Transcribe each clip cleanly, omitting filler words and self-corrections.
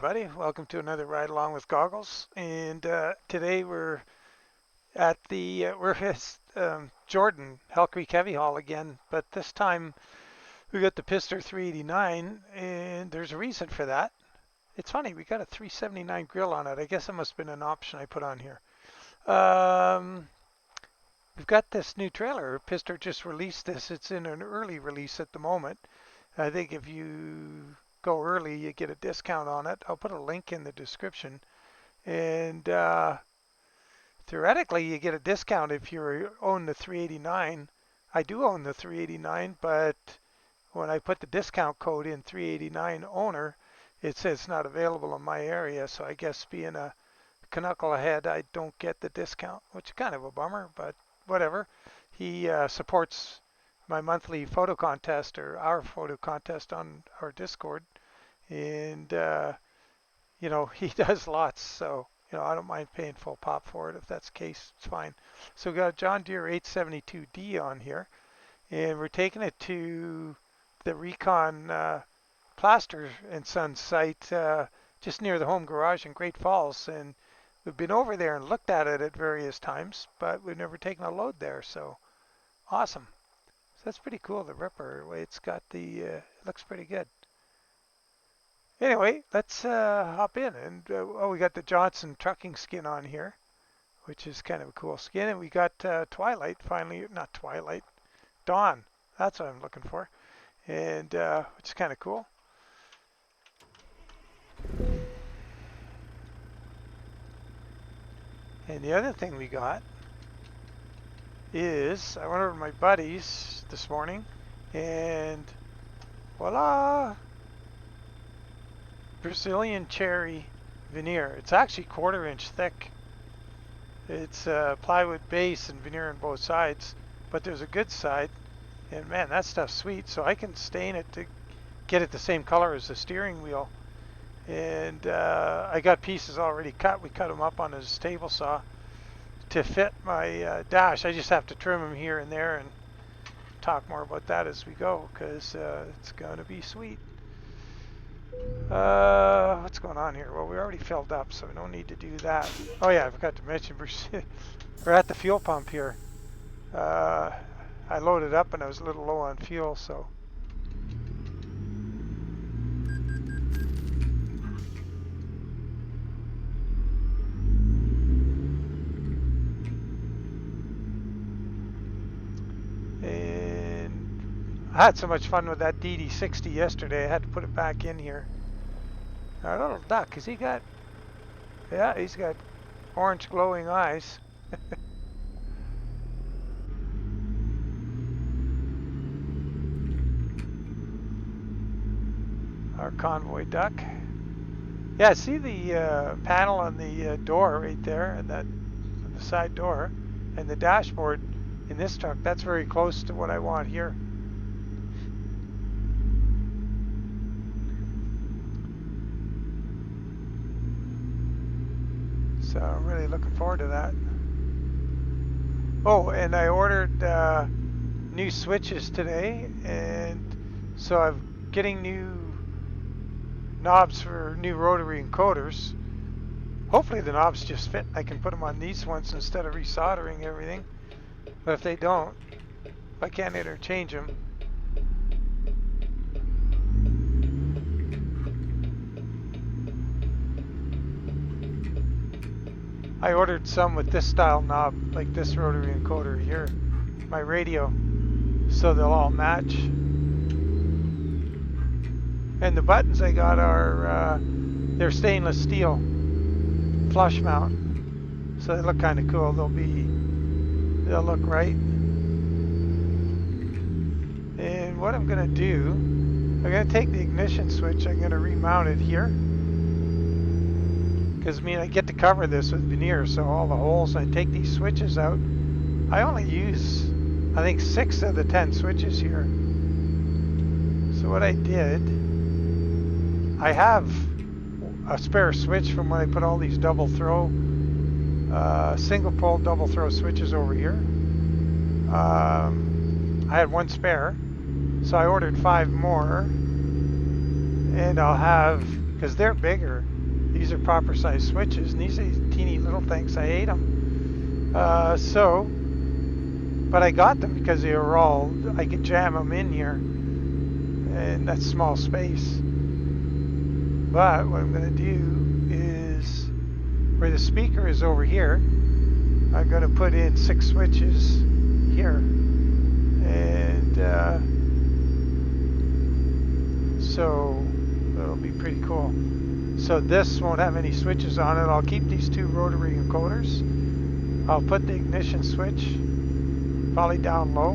everybody. Welcome to another Ride Along with Goggles. And today we're at Jordan, Hell Creek Heavy Haul again, but this time we got the Pizzster 389, and there's a reason for that. It's funny, we got a 379 grill on it. I guess it must have been an option I put on here. We've got this new trailer. Pizzster just released this. It's in an early release at the moment. I think if you go early, you get a discount on it. I'll put a link in the description. And theoretically, you get a discount if you own the 389. I do own the 389, but when I put the discount code in 389 owner, it says it's not available in my area. So I guess being a knucklehead, I don't get the discount, which is kind of a bummer, but whatever. He supports my monthly photo contest, or our photo contest on our Discord, and he does lots, so I don't mind paying full pop for it. If that's the case, it's fine. So we got a John Deere 872D on here, and we're taking it to the Recon Plaster and Sons site just near the home garage in Great Falls, and we've been over there and looked at it at various times, but we've never taken a load there, so awesome. That's pretty cool, the Ripper. It's got it looks pretty good. Anyway, let's hop in. And we got the Johnston trucking skin on here, which is kind of a cool skin. And we got Twilight, finally, not Twilight, Dawn. That's what I'm looking for. And which is kind of cool. And the other thing we got is, I went over to my buddies this morning, and voila, Brazilian cherry veneer. It's actually 1/4 inch thick. It's plywood base and veneer on both sides, but there's a good side, and man, that stuff's sweet. So I can stain it to get it the same color as the steering wheel. And I got pieces already cut. We cut them up on his table saw to fit my dash. I just have to trim them here and there and talk more about that as we go, because it's going to be sweet. What's going on here? Well, we already filled up, so we don't need to do that. Oh yeah, I forgot to mention, we're at the fuel pump here. I loaded up and I was a little low on fuel, so I had so much fun with that DD60 yesterday, I had to put it back in here. Our little duck, has he got, yeah, he's got orange glowing eyes. Our convoy duck. Yeah, see the panel on the door right there, and that on the side door, and the dashboard in this truck, that's very close to what I want here. So I'm really looking forward to that. Oh, and I ordered new switches today, and so I'm getting new knobs for new rotary encoders. Hopefully the knobs just fit. I can put them on these ones instead of resoldering everything. But if they don't, if I can't interchange them, I ordered some with this style knob, like this rotary encoder here, my radio, so they'll all match. And the buttons I got are, they're stainless steel, flush mount, so they look kind of cool. They'll look right. And what I'm gonna do, I'm gonna take the ignition switch, I'm gonna remount it here. Because I get to cover this with veneer, so all the holes, I take these switches out. I only use, I think, 6 of the 10 switches here. So what I did, I have a spare switch from when I put all these double throw, single pole double throw switches over here. I had 1 spare, so I ordered 5 more, and I'll have, because they're bigger, these are proper size switches, and these are teeny little things. I hate them. But I got them because they were all, I could jam them in here in that small space. But what I'm going to do is, where the speaker is over here, I'm going to put in 6 switches here. And so that'll be pretty cool. So this won't have any switches on it. I'll keep these 2 rotary encoders. I'll put the ignition switch probably down low,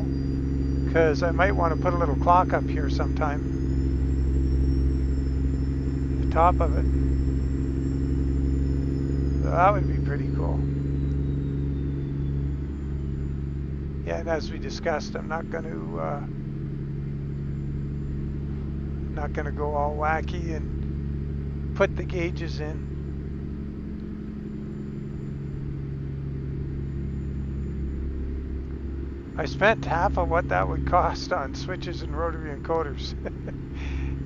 because I might want to put a little clock up here sometime. The top of it. So that would be pretty cool. Yeah, and as we discussed, I'm not going to go all wacky and put the gauges in. I spent half of what that would cost on switches and rotary encoders.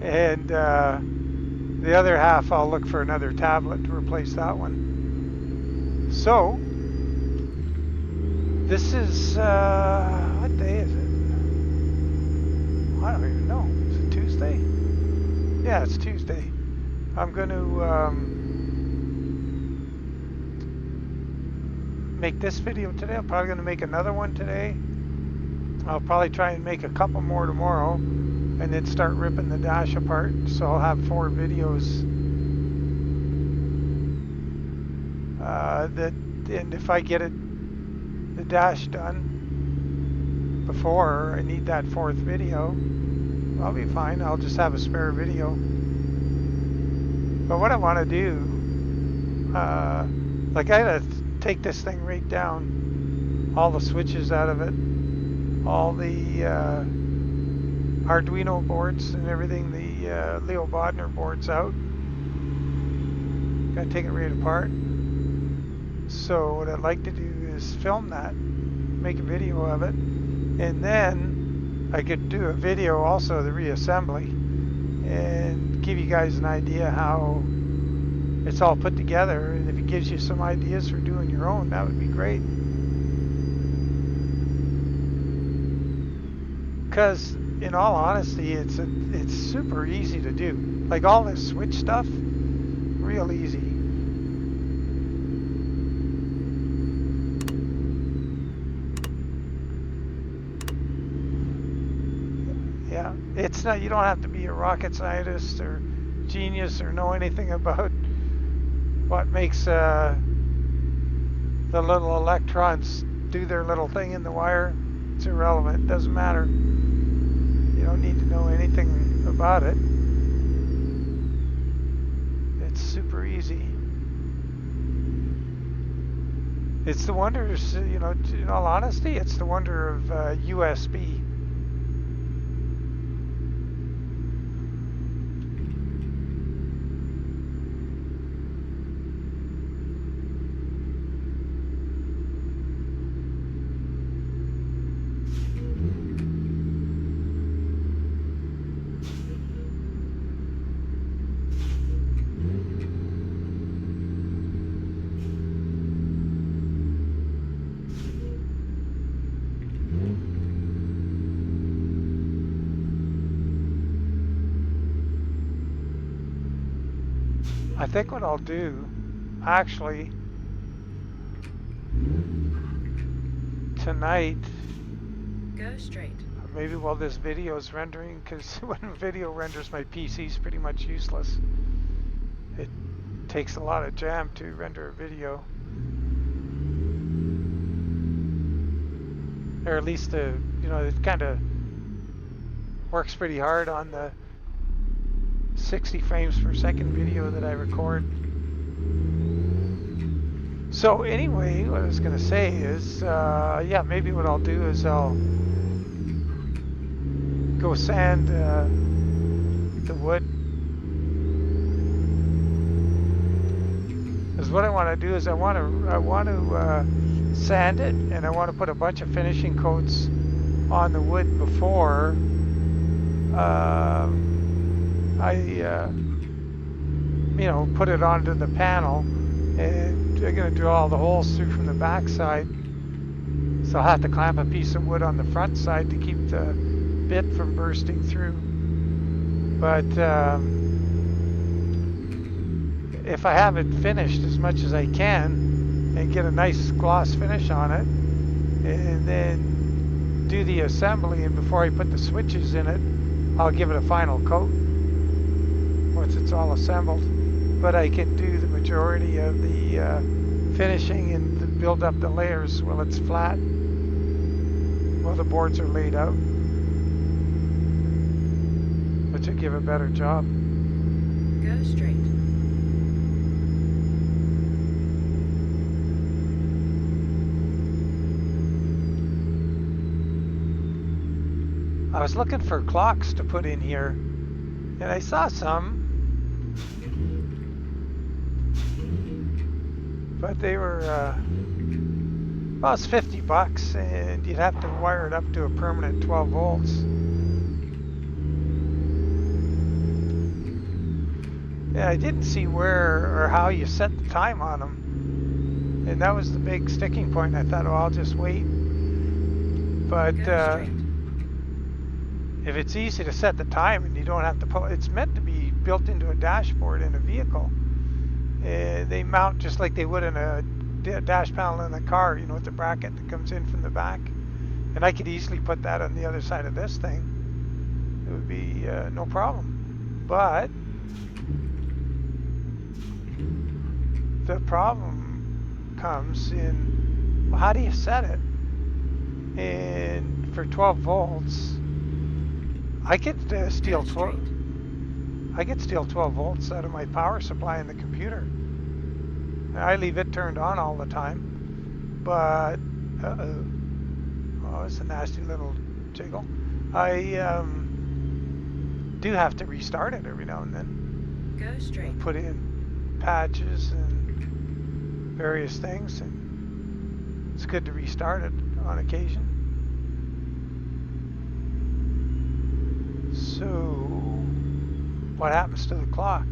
And the other half I'll look for another tablet to replace that one. So this is what day is it? I don't even know. Is it Tuesday? Yeah, it's Tuesday. I'm going to make this video today. I'm probably going to make another one today. I'll probably try and make a couple more tomorrow, and then start ripping the dash apart. So I'll have 4 videos. And if I get the dash done before I need that 4th video, I'll be fine. I'll just have a spare video. But what I want to do, like I gotta take this thing right down, all the switches out of it, all the Arduino boards and everything, the Leo Bodner boards out. Gotta take it right apart. So what I'd like to do is film that, make a video of it, and then I could do a video also of the reassembly and give you guys an idea how it's all put together. And if it gives you some ideas for doing your own, that would be great. Because in all honesty, it's super easy to do. Like all this switch stuff, real easy. Yeah, it's not, you don't have to be a rocket scientist or genius or know anything about what makes the little electrons do their little thing in the wire. It's irrelevant, it doesn't matter. You don't need to know anything about it. It's super easy. It's the wonders, you know, in all honesty, it's the wonder of USB. I think what I'll do, actually, tonight, go straight. maybe while this video is rendering, because when video renders, my PC is pretty much useless. It takes a lot of jam to render a video. Or at least, you know, it kind of works pretty hard on the 60 frames per second video that I record. So anyway, what I was going to say is, yeah, maybe what I'll do is I'll go sand the wood. Because what I want to do is I want to sand it, and I want to put a bunch of finishing coats on the wood before I you know, put it onto the panel, and they're going to drill all the holes through from the back side. So I'll have to clamp a piece of wood on the front side to keep the bit from bursting through. But if I have it finished as much as I can and get a nice gloss finish on it, and then do the assembly, and before I put the switches in it, I'll give it a final coat once it's all assembled. But I can do the majority of the finishing and build up the layers while it's flat, while the boards are laid out, which will give a better job. Go straight. I was looking for clocks to put in here, and I saw some, but they were, well, it's $50, and you'd have to wire it up to a permanent 12 volts. Yeah, I didn't see where or how you set the time on them, and that was the big sticking point. I thought, oh, I'll just wait. But if it's easy to set the time and you don't have to pull, it's meant to be built into a dashboard in a vehicle. They mount just like they would in a dash panel in a car, you know, with the bracket that comes in from the back. And I could easily put that on the other side of this thing. It would be no problem. But the problem comes in, well, how do you set it? And for 12 volts, I could steal 12 volts out of my power supply in the computer. I leave it turned on all the time, but oh, it's a nasty little jiggle. I do have to restart it every now and then. Go straight. Put in patches and various things, and it's good to restart it on occasion. So, what happens to the clock?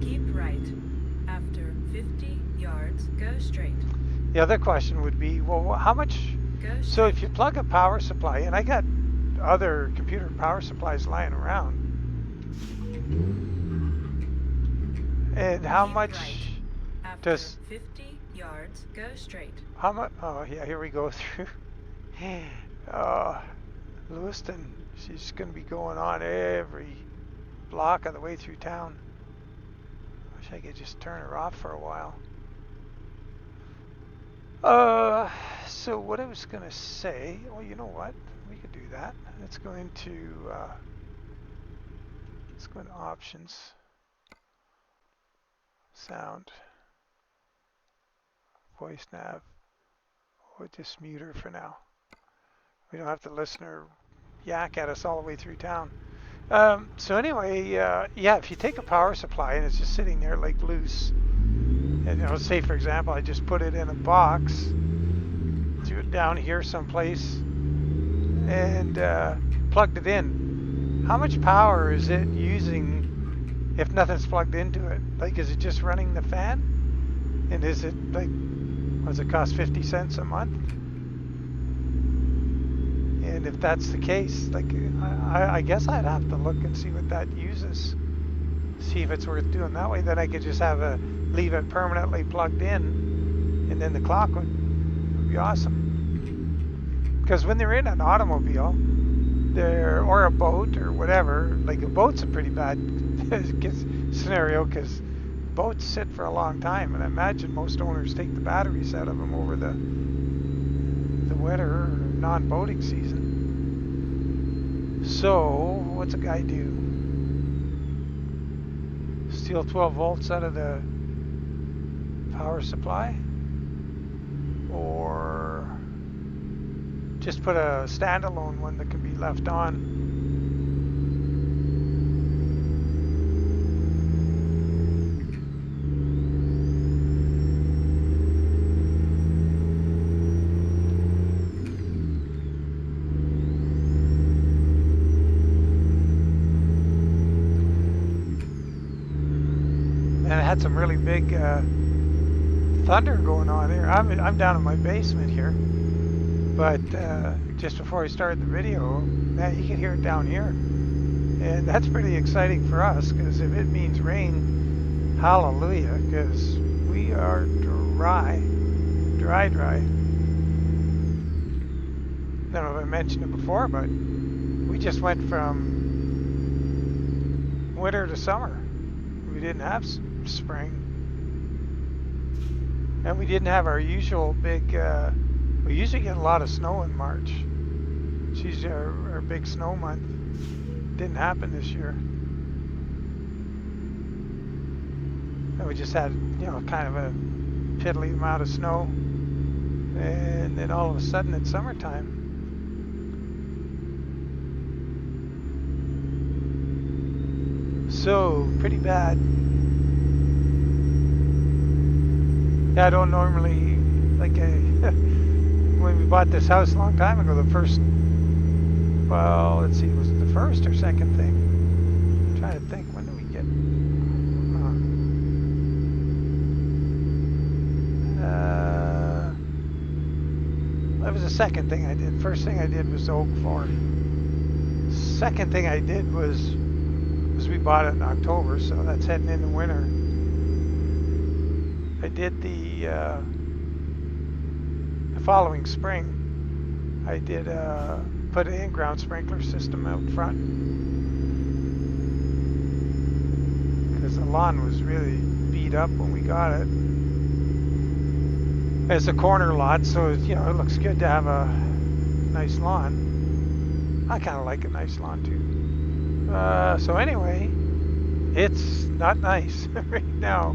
Keep right. After 50 yards, go straight. The other question would be, well, how much? Go straight. So if you plug a power supply, and I got other computer power supplies lying around, and how Keep much right. After does 50 yards, go straight. how much? Oh yeah, here we go through. Lewiston, she's going to be going on every block of the way through town. Wish I could just turn her off for a while. So what I was going to say, well, you know what? We could do that. Let's go into options, sound, voice nav. We'll just mute her for now. We don't have to listen or yak at us all the way through town. So anyway, yeah, if you take a power supply and it's just sitting there like loose, and you know, say for example, I just put it in a box, threw it down here someplace, and plugged it in. How much power is it using if nothing's plugged into it? Like, is it just running the fan? And is it like, what does it cost, 50 cents a month? And if that's the case, like, I guess I'd have to look and see what that uses. See if it's worth doing that way. Then I could just have leave it permanently plugged in, and then the clock would be awesome. Because when they're in an automobile, or a boat or whatever, like a boat's a pretty bad scenario because boats sit for a long time, and I imagine most owners take the batteries out of them over the winter or non-boating season. So what's a guy do? Steal 12 volts out of the power supply, or just put a standalone one that can be left on? had some really big thunder going on here. I'm down in my basement here, but just before I started the video, man, you can hear it down here, and that's pretty exciting for us because if it means rain, hallelujah, because we are dry. I don't know if I mentioned it before, but we just went from winter to summer. We didn't have spring, and we didn't have our usual big. We usually get a lot of snow in March. It's usually our big snow month. Didn't happen this year, and we just had, you know, kind of a piddly amount of snow, and then all of a sudden it's summertime. So pretty bad. Yeah, I don't normally, like, when we bought this house a long time ago, the first, well, let's see, was it the first or second thing? I'm trying to think, when did we get? That was the second thing I did. First thing I did was the oak floor. Second thing I did was we bought it in October, so that's heading into winter. I did the following spring. I did put an in-ground sprinkler system out front because the lawn was really beat up when we got it. It's a corner lot, so you know it looks good to have a nice lawn. I kind of like a nice lawn too. So anyway, it's not nice right now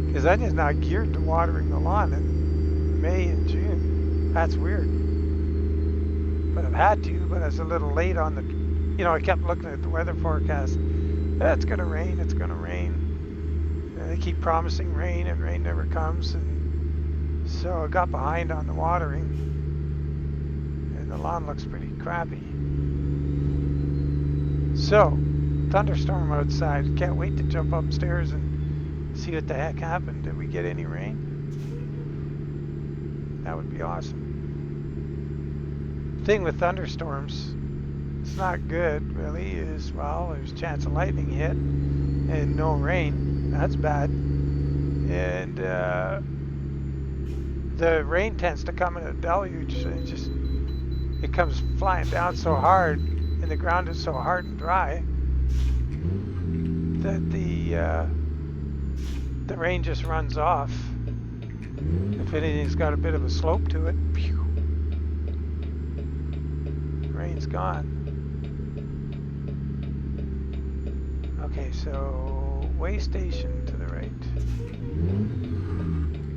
because I'm just not geared to watering the lawn in May and June. That's weird. But I've had to, but I was a little late on the, you know, I kept looking at the weather forecast. It's going to rain, it's going to rain. And they keep promising rain and rain never comes. And so I got behind on the watering. And the lawn looks pretty crappy. So, thunderstorm outside. Can't wait to jump upstairs and see what the heck happened. Did we get any rain? That would be awesome. Thing with thunderstorms, it's not good really, is, well, there's a chance of lightning hit and no rain. That's bad. And the rain tends to come in a deluge. It comes flying down so hard, and the ground is so hard and dry that the rain just runs off. If anything's got a bit of a slope to it, phew, rain's gone. Okay, so way station to the right.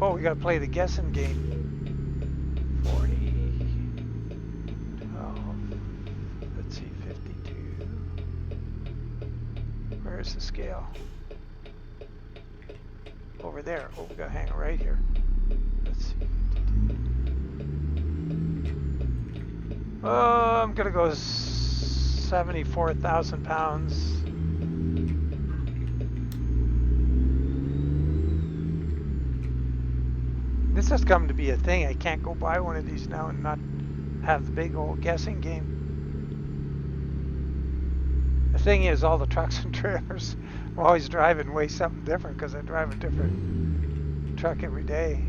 Oh, we gotta play the guessing game. 40, 12, let's see, 52. Where's the scale? Over there. Oh, we gotta hang it right here. Let's see. Oh, I'm gonna go 74,000 pounds. This has come to be a thing. I can't go buy one of these now and not have the big old guessing game. The thing is, all the trucks and trailers, I'm always driving way something different because I drive a different truck every day.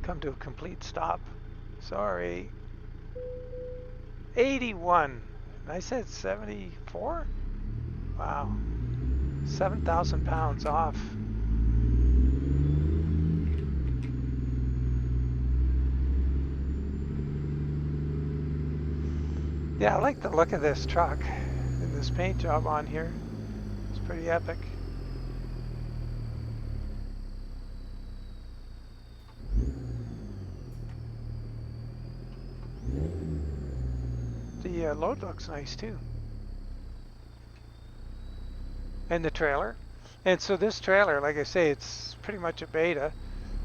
Come to a complete stop. Sorry. 81. I said 74? Wow. 7,000 pounds off. Yeah, I like the look of this truck and this paint job on here. It's pretty epic. The load looks nice too. And the trailer. And so this trailer, like I say, it's pretty much a beta.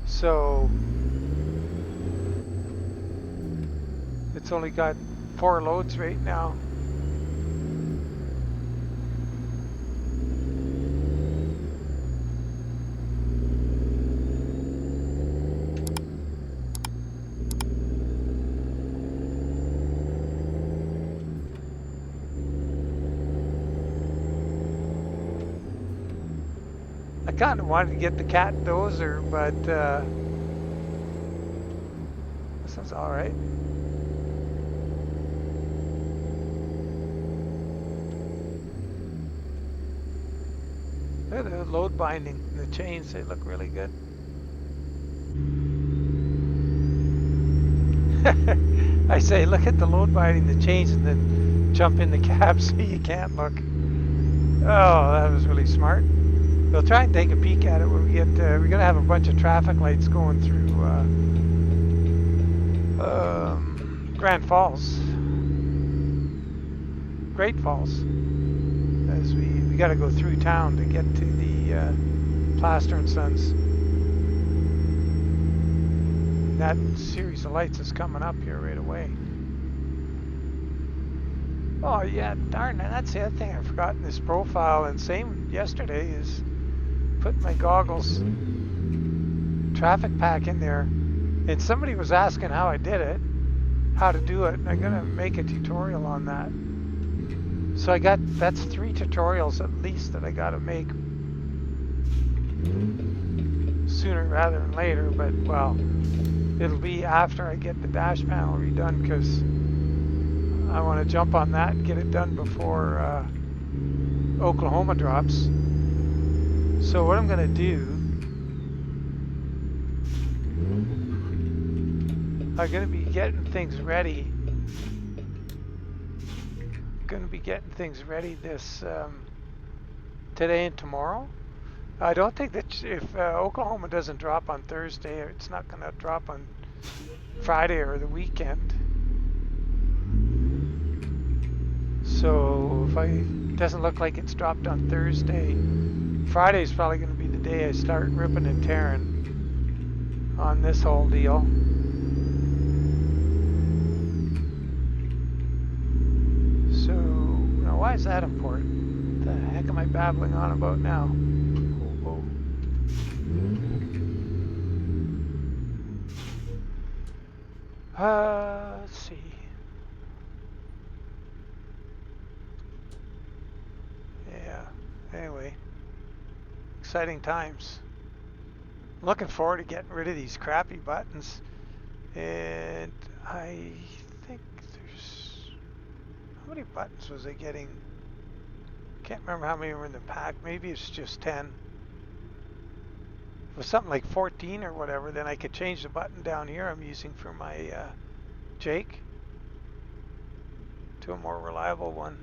So It's only got 4 loads right now. I kind of wanted to get the KaD dozer, but this one's all right. Look at the load binding and the chains, they look really good. I say, look at the load binding, the chains, and then jump in the cab so you can't look. Oh, that was really smart. We'll try and take a peek at it when we get, we're going to have a bunch of traffic lights going through Grand Falls. Great Falls. As we got to go through town to get to the Plaster and Sons. That series of lights is coming up here right away. Oh yeah, darn it, that's the other thing I forgot in this profile, and same yesterday, is put my goggles traffic pack in there, and somebody was asking how I did it, how to do it, and I'm gonna make a tutorial on that. So that's 3 tutorials at least that I gotta make sooner rather than later, but well, it'll be after I get the dash panel redone, because I want to jump on that and get it done before Oklahoma drops. So what I'm going to do, I'm going to be getting things ready. This today and tomorrow. I don't think that if Oklahoma doesn't drop on Thursday, it's not going to drop on Friday or the weekend. So if it doesn't look like it's dropped on Thursday, Friday's probably going to be the day I start ripping and tearing on this whole deal. So now, why is that important? What the heck am I babbling on about now? Let's see. Yeah, anyway, exciting times. I'm looking forward to getting rid of these crappy buttons, and I think there's, how many buttons was I getting? Can't remember how many were in the pack. Maybe it's just 10. If it was something like 14 or whatever, then I could change the button down here I'm using for my Jake to a more reliable one.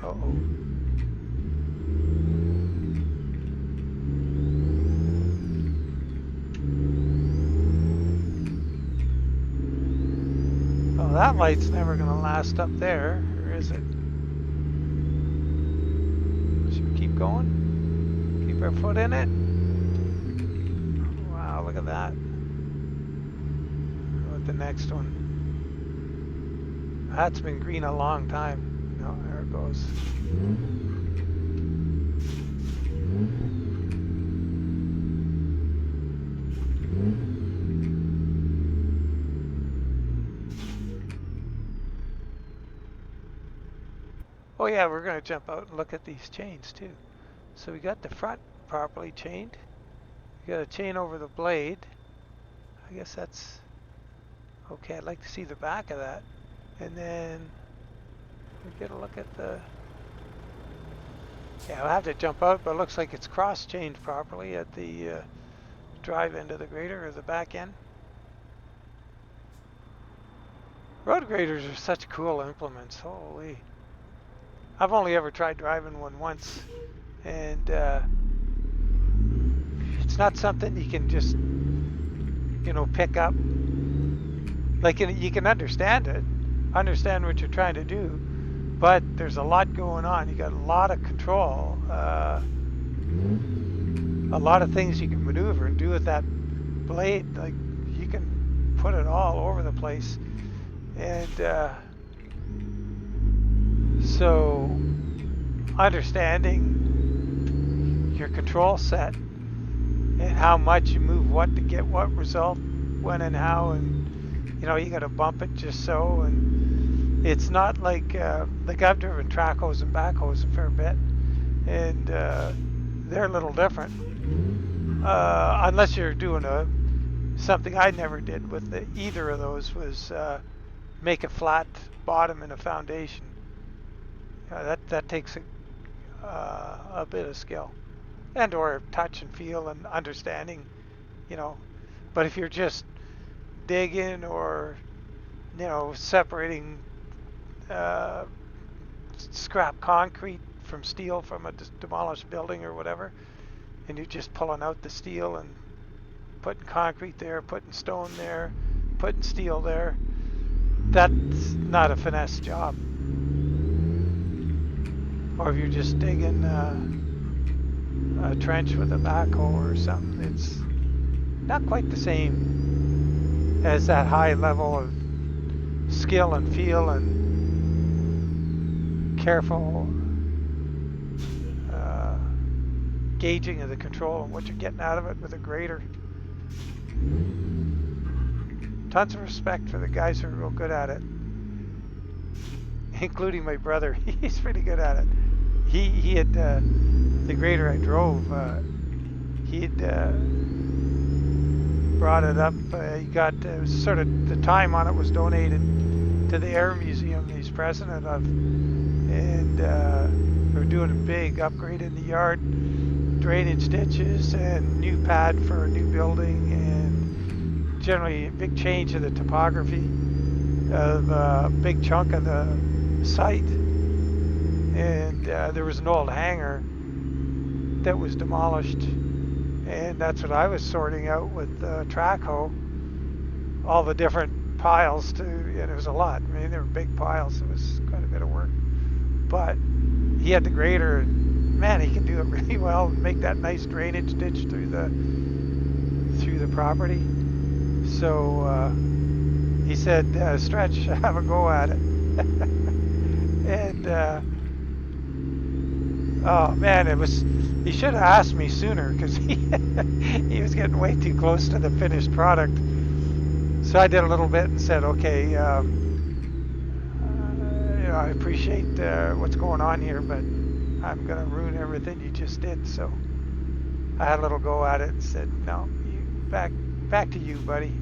Uh-oh. Well, that light's never going to last up there, or is it? Should we keep going? Keep our foot in it? Wow, look at that. What about the next one? That's been green a long time. No, there it goes. Oh yeah, we're going to jump out and look at these chains too. So we got the front properly chained. We got a chain over the blade. I guess that's okay. I'd like to see the back of that. And then we get a look at the, yeah, I'll have to jump out, but it looks like it's cross-chained properly at the drive end of the grader, or the back end. Road graders are such cool implements, holy. I've only ever tried driving one once, and it's not something you can just, you know, pick up. Like, you can understand it, understand what you're trying to do, but there's a lot going on. You got a lot of control, a lot of things you can maneuver and do with that blade. Like you can put it all over the place, and so understanding your control set and how much you move what to get what result, when and how, and you know you got to bump it just so. And it's not like I've driven track hose and backhoes a fair bit, and they're a little different unless you're doing something I never did with either of those was make a flat bottom and a foundation. That takes a bit of skill and or touch and feel and understanding, you know. But if you're just digging or separating uh, scrap concrete from steel from a demolished building or whatever, and you're just pulling out the steel and putting concrete there, putting stone there, putting steel there, that's not a finesse job. Or if you're just digging a trench with a backhoe or something, it's not quite the same as that high level of skill and feel and careful gauging of the control and what you're getting out of it with a grader. Tons of respect for the guys who are real good at it, including my brother. He's pretty good at it. He had the grader I drove. He had brought it up. He got sort of the time on it was donated to the Air Museum he's president of, and we're doing a big upgrade in the yard, drainage ditches and new pad for a new building, and generally a big change in the topography of a big chunk of the site. And there was an old hangar that was demolished, and that's what I was sorting out with track hoe, all the different piles and it was a lot. I mean, they were big piles. It was quite a bit of work, but he had the grader, and man, he can do it really well and make that nice drainage ditch through the property. So he said, Stretch, have a go at it. And oh man, he should have asked me sooner, because he was getting way too close to the finished product. So I did a little bit and said, okay, I appreciate what's going on here, but I'm gonna ruin everything you just did. So I had a little go at it and said, no, back to you, buddy.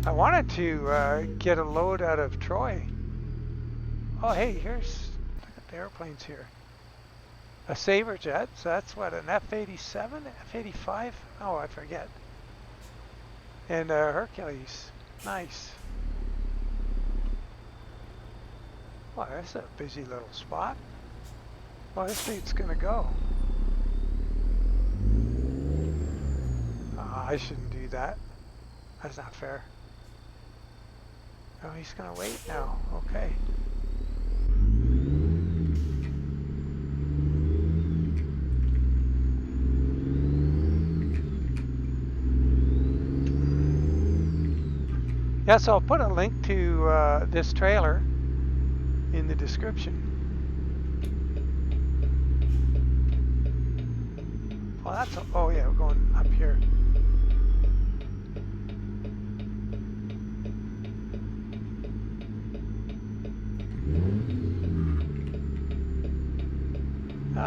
I wanted to get a load out of Troy. Oh, hey, look at the airplanes here. A Sabre jet, so that's what, an F-87, F-85? Oh, I forget. And a Hercules, nice. Well, that's a busy little spot. Well, this thing's gonna go. I shouldn't do that. That's not fair. Oh, he's gonna wait now. Okay. Yeah, so I'll put a link to this trailer in the description. Well, oh yeah, we're going up here.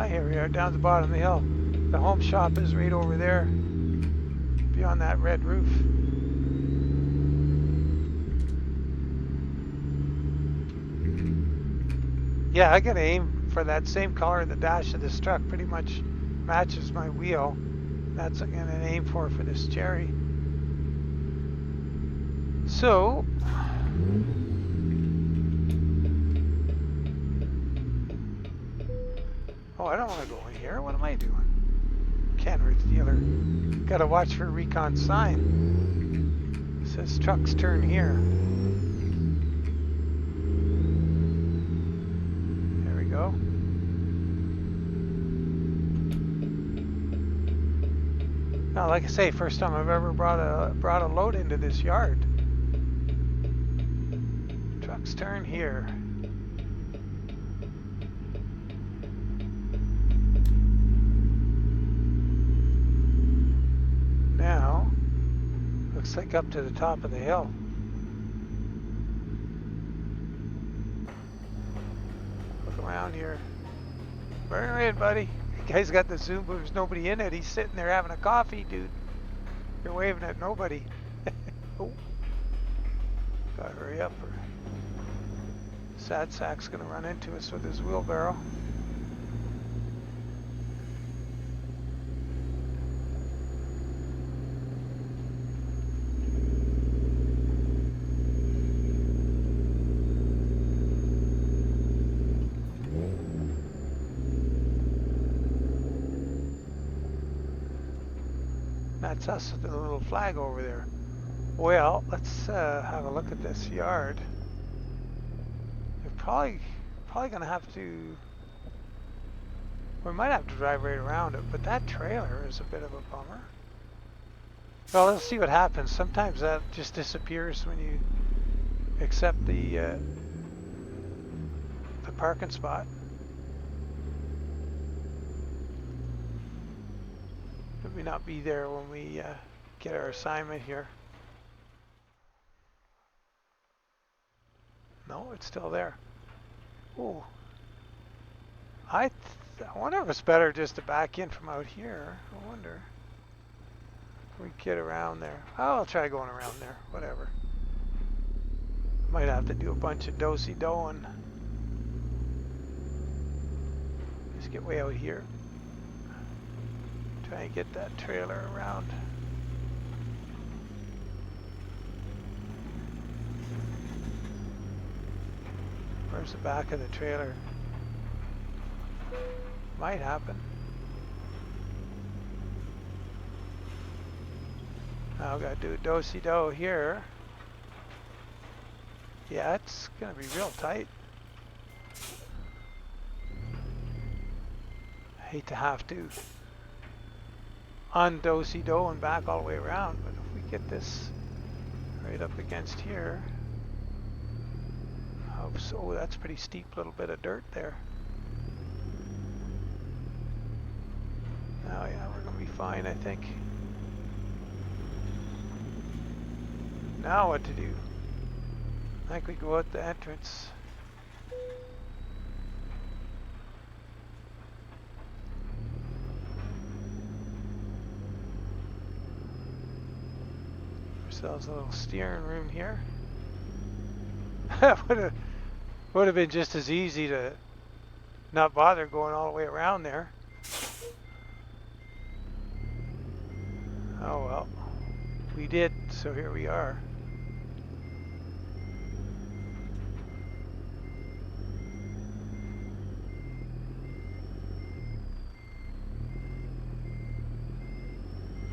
Here we are down the bottom of the hill. The home shop is right over there, beyond that red roof. Yeah, I gotta aim for that same color. The dash of this truck pretty much matches my wheel. That's what I'm gonna aim for this cherry. So, oh, I don't want to go in here. What am I doing? Kenworth dealer. Gotta watch for Recon sign. It says trucks turn here. There we go. Now, like I say, first time I've ever brought a load into this yard. Trucks turn here. Now, looks like up to the top of the hill. Look around here. Burn her in, buddy. The guy's got the zoom, but there's nobody in it. He's sitting there having a coffee, dude. You're waving at nobody. Oh. Gotta hurry up. Or Sad Sack's gonna run into us with his wheelbarrow. That's us with the little flag over there. Well, let's have a look at this yard. We're probably gonna have to. We might have to drive right around it, but that trailer is a bit of a bummer. Well, let's see what happens. Sometimes that just disappears when you accept the parking spot. It may not be there when we get our assignment here. No, it's still there. Ooh. I wonder if it's better just to back in from out here. I wonder if we get around there. Oh, I'll try going around there. Whatever. Might have to do a bunch of do-si-doing. Just get way out here. Try and get that trailer around. Where's the back of the trailer? Might happen. Now I've got to do a do-si-do here. Yeah, it's gonna be real tight. I hate to have to undo-si-do and back all the way around, but if we get this right up against here. Oh, so that's a pretty steep little bit of dirt there. Oh yeah, we're gonna be fine, I think. Now what to do? I think we go out the entrance. Ourselves a little steering room here. would have been just as easy to not bother going all the way around there. Oh well, we did, so here we are.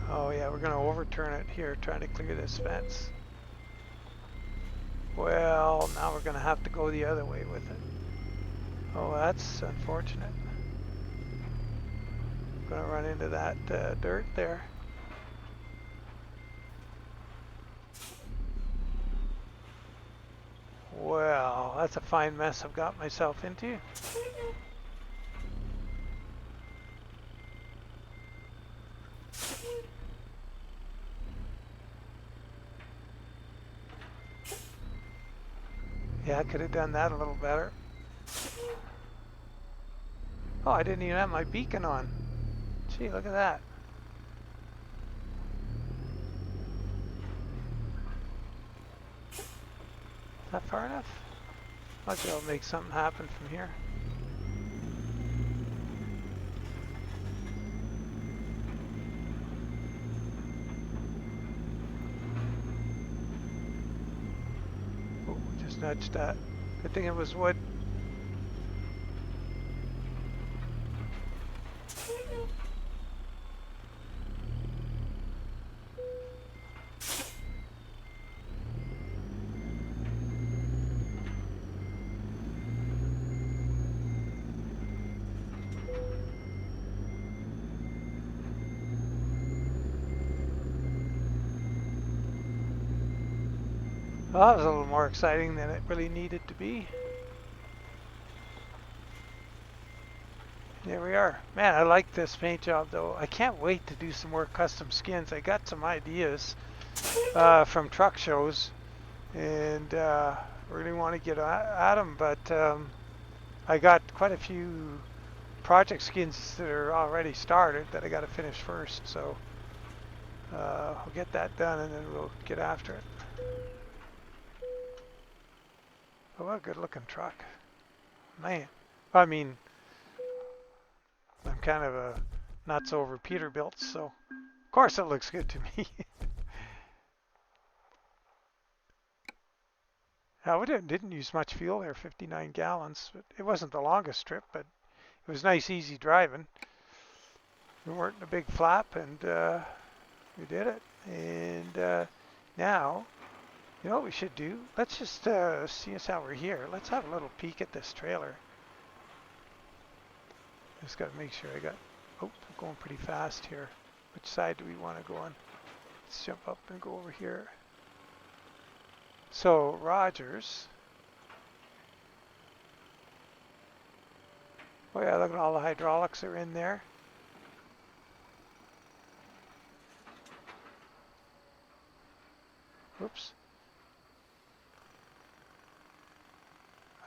Oh yeah, we're gonna overturn it here, trying to clear this fence. Well, now we're gonna have to go the other way with it. Oh, that's unfortunate. Gonna run into that dirt there. Well, that's a fine mess I've got myself into. Yeah, I could have done that a little better. Oh, I didn't even have my beacon on. Gee, look at that. Is that far enough? I'll make something happen from here. Just nudged that. Good thing it was wood. Well, that was a little more exciting than it really needed to be. There we are. Man, I like this paint job though. I can't wait to do some more custom skins. I got some ideas from truck shows and really want to get at them, but I got quite a few project skins that are already started that I got to finish first. So I'll get that done and then we'll get after it. Oh, what a good looking truck. Man, I mean, I'm kind of a not so over Peterbilt, so of course it looks good to me. Now, it didn't use much fuel there, 59 gallons. It wasn't the longest trip, but it was nice, easy driving. We weren't in a big flap, and we did it. And now, you know what we should do? Let's just see us how we're here. Let's have a little peek at this trailer. Just got to make sure I got... Oh, I'm going pretty fast here. Which side do we want to go on? Let's jump up and go over here. So, Rogers. Oh yeah, look at all the hydraulics are in there. Whoops.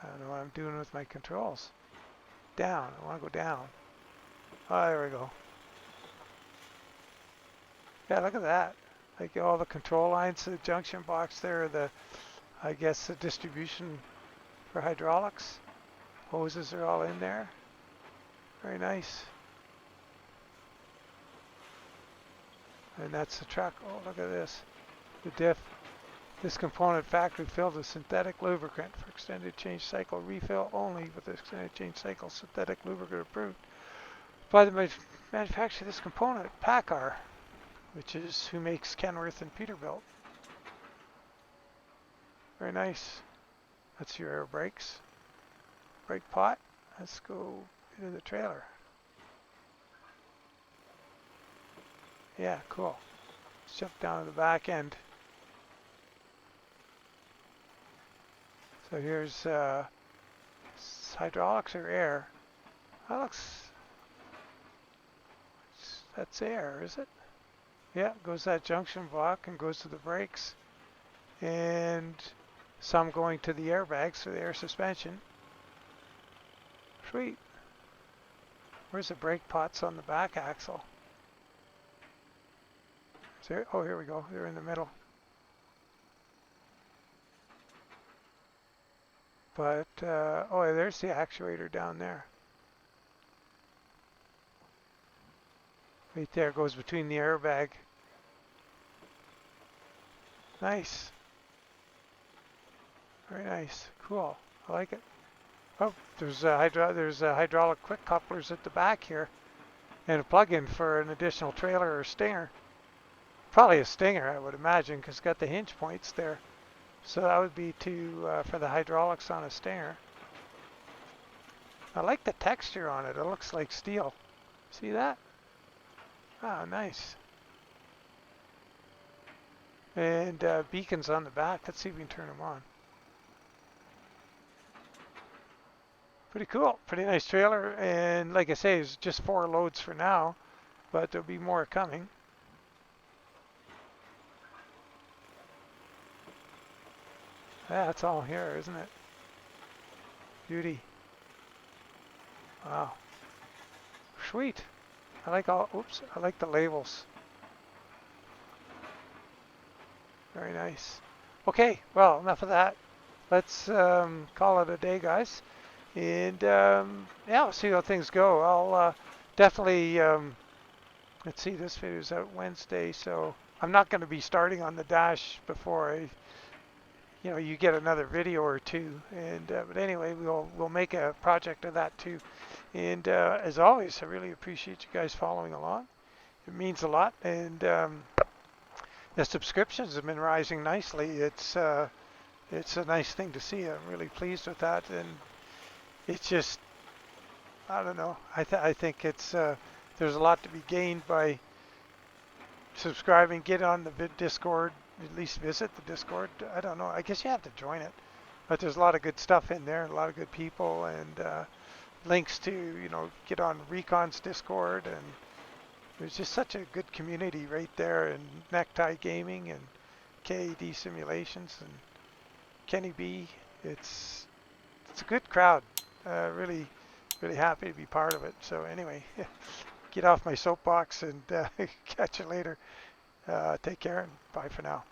I don't know what I'm doing with my controls. Down. I want to go down. Oh, there we go. Yeah, look at that. Like all the control lines to the junction box there, I guess the distribution for hydraulics. Hoses are all in there. Very nice. And that's the truck. Oh, look at this. The diff. This component factory filled with synthetic lubricant for extended change cycle refill only with extended change cycle synthetic lubricant approved by the manufacturer of this component, PACCAR, which is who makes Kenworth and Peterbilt. Very nice. That's your air brakes. Brake pot. Let's go into the trailer. Yeah, cool. Let's jump down to the back end. So here's hydraulics or air. That looks... That's air, is it? Yeah, goes that junction block and goes to the brakes. And some going to the airbags for the air suspension. Sweet. Where's the brake pots on the back axle? Is there, oh, here we go. They're in the middle. But, oh, there's the actuator down there. Right there, goes between the airbag. Nice. Very nice. Cool. I like it. Oh, there's hydraulic quick couplers at the back here. And a plug-in for an additional trailer or stinger. Probably a stinger, I would imagine, because it's got the hinge points there. So that would be for the hydraulics on a stinger. I like the texture on it. It looks like steel. See that? Oh, nice. And beacons on the back. Let's see if we can turn them on. Pretty cool. Pretty nice trailer. And like I say, it's just 4 loads for now. But there'll be more coming. Yeah, that's all here, isn't it? Beauty. Wow. Sweet. I like all, oops, I like the labels. Very nice. Okay, well, enough of that. Let's call it a day, guys. And yeah, we'll see how things go. I'll definitely, let's see, this video's out Wednesday, so I'm not going to be starting on the dash before I you know, you get another video or two. And but anyway, we'll make a project of that too. And as always, I really appreciate you guys following along. It means a lot. And the subscriptions have been rising nicely. It's a nice thing to see. I'm really pleased with that. And it's just, I don't know. I think it's there's a lot to be gained by subscribing. Get on the Discord. At least visit the Discord. I don't know. I guess you have to join it. But there's a lot of good stuff in there, a lot of good people, and links to, you know, get on Recon's Discord, and there's just such a good community right there, and NECKTIE Gaming and KaD Simulations and Kenny B. It's a good crowd. Really, really happy to be part of it. So anyway, get off my soapbox and catch you later. Take care and bye for now.